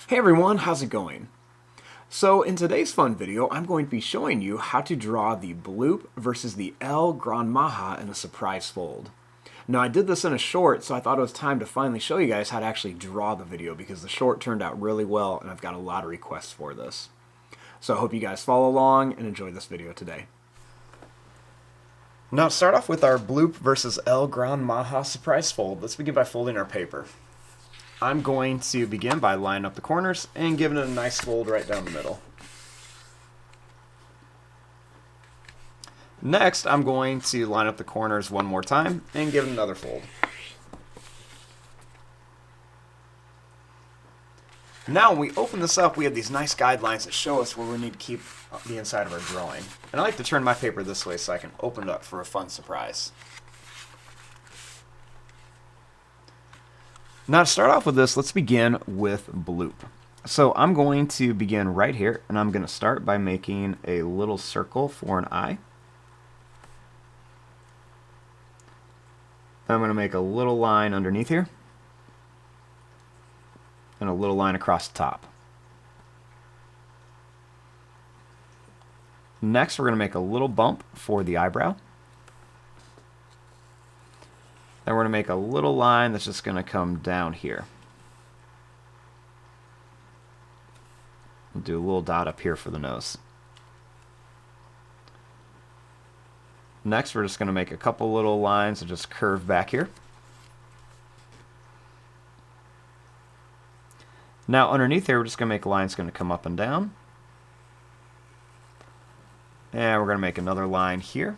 Hey everyone, how's it going? So in today's fun video, I'm going to be showing you how to draw the Bloop versus the Gran Maja in a surprise fold. Now I did this in a short, so I thought it was time to finally show you guys how to actually draw the video because the short turned out really well and I've got a lot of requests for this. So I hope you guys follow along and enjoy this video today. Now to start off with our Bloop versus Gran Maja Surprise Fold, let's begin by folding our paper. I'm going to begin by lining up the corners and giving it a nice fold right down the middle. Next, I'm going to line up the corners one more time and give it another fold. Now, when we open this up, we have these nice guidelines that show us where we need to keep the inside of our drawing. And I like to turn my paper this way so I can open it up for a fun surprise. Now to start off with this, let's begin with Bloop. So I'm going to begin right here, and I'm going to start by making a little circle for an eye. Then I'm going to make a little line underneath here, and a little line across the top. Next, we're going to make a little bump for the eyebrow. Then we're going to make a little line that's just going to come down here. We'll do a little dot up here for the nose. Next, we're just going to make a couple little lines that just curve back here. Now underneath here, we're just going to make a line that's going to come up and down. And we're going to make another line here.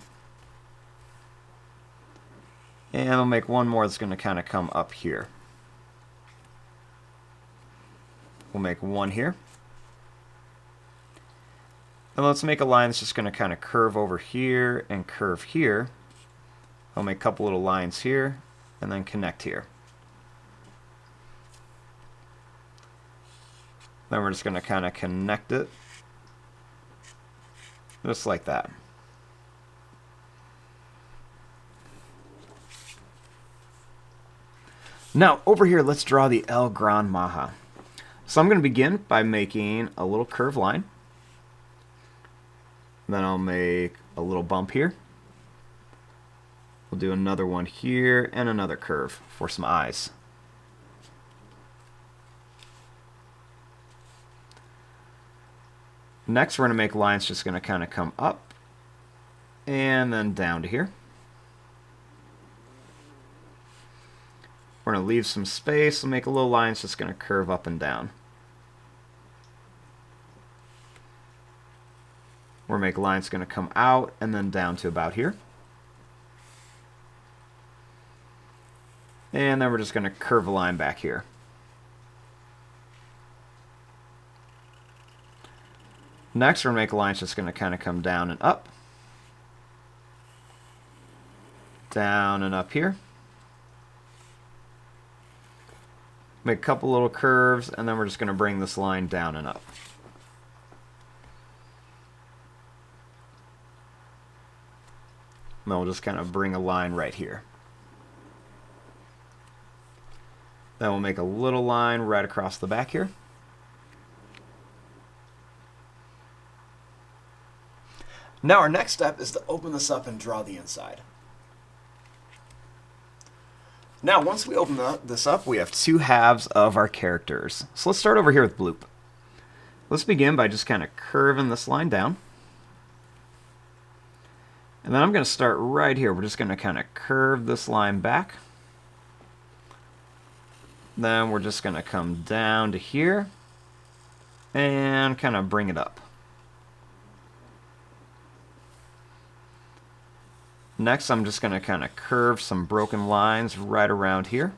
And we'll make one more that's going to kind of come up here. We'll make one here. And let's make a line that's just going to kind of curve over here and curve here. I'll make a couple little lines here and then connect here. Then we're just going to kind of connect it just like that. Now, over here, let's draw the Gran Maja. So I'm going to begin by making a little curved line. Then I'll make a little bump here. We'll do another one here and another curve for some eyes. Next, we're going to make lines just going to kind of come up and then down to here. We're going to leave some space and make a little line that's just going to curve up and down. We're going to make a line that's going to come out and then down to about here. And then we're just going to curve a line back here. Next, we're going to make a line that's just going to kind of come down and up. Down and up here. Make a couple little curves, and then we're just going to bring this line down and up. And then we'll just kind of bring a line right here. Then we'll make a little line right across the back here. Now our next step is to open this up and draw the inside. Now, once we open this up, we have two halves of our characters. So let's start over here with Bloop. Let's begin by just kind of curving this line down. And then I'm going to start right here. We're just going to kind of curve this line back. Then we're just going to come down to here and kind of bring it up. Next, I'm just going to kind of curve some broken lines right around here.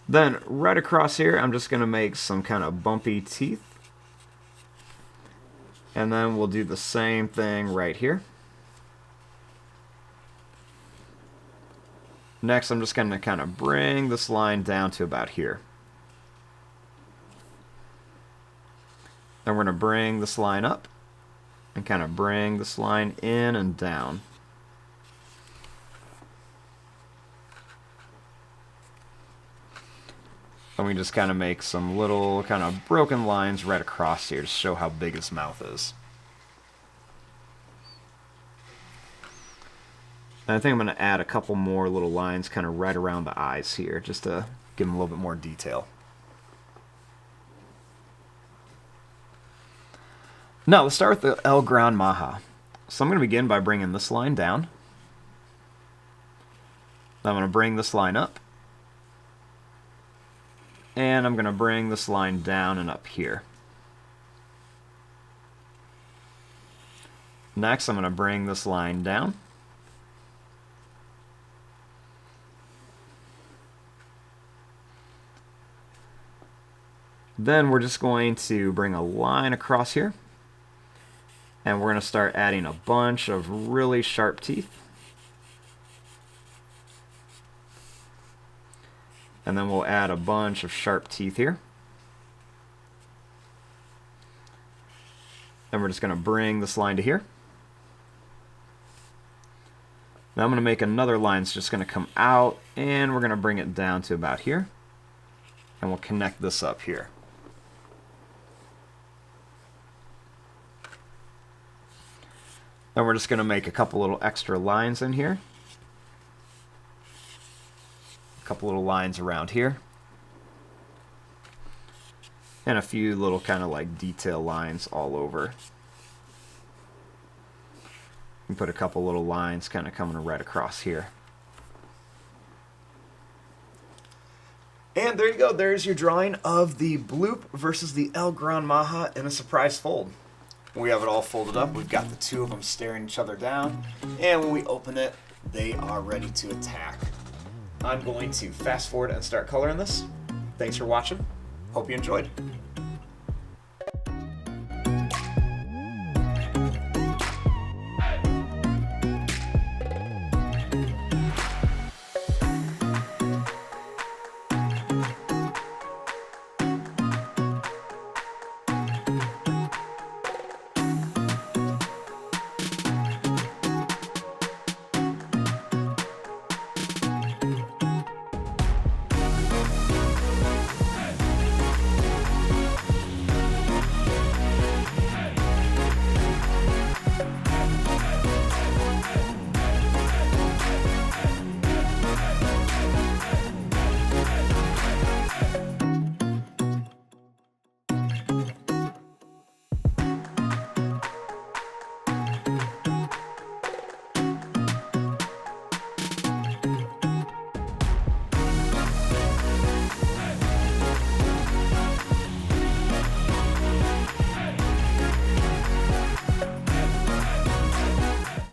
Then, right across here, I'm just going to make some kind of bumpy teeth. And then we'll do the same thing right here. Next, I'm just going to kind of bring this line down to about here. Then we're going to bring this line up and kind of bring this line in and down. And we just kind of make some little kind of broken lines right across here to show how big his mouth is. And I think I'm going to add a couple more little lines kind of right around the eyes here, just to give him a little bit more detail. Now, let's start with the El Gran Maja. So I'm going to begin by bringing this line down. I'm going to bring this line up. And I'm going to bring this line down and up here. Next, I'm going to bring this line down. Then we're just going to bring a line across here. And we're going to start adding a bunch of really sharp teeth. And then we'll add a bunch of sharp teeth here. And we're just going to bring this line to here. Now I'm going to make another line that's just going to come out, and we're going to bring it down to about here. And we'll connect this up here. Then we're just going to make a couple little extra lines in here. A couple little lines around here. And a few little kind of like detail lines all over. And put a couple little lines kind of coming right across here. And there you go. There's your drawing of the Bloop versus the El Gran Maja in a surprise fold. We have it all folded up. We've got the two of them staring each other down. And when we open it, they are ready to attack. I'm going to fast forward and start coloring this. Thanks for watching. Hope you enjoyed.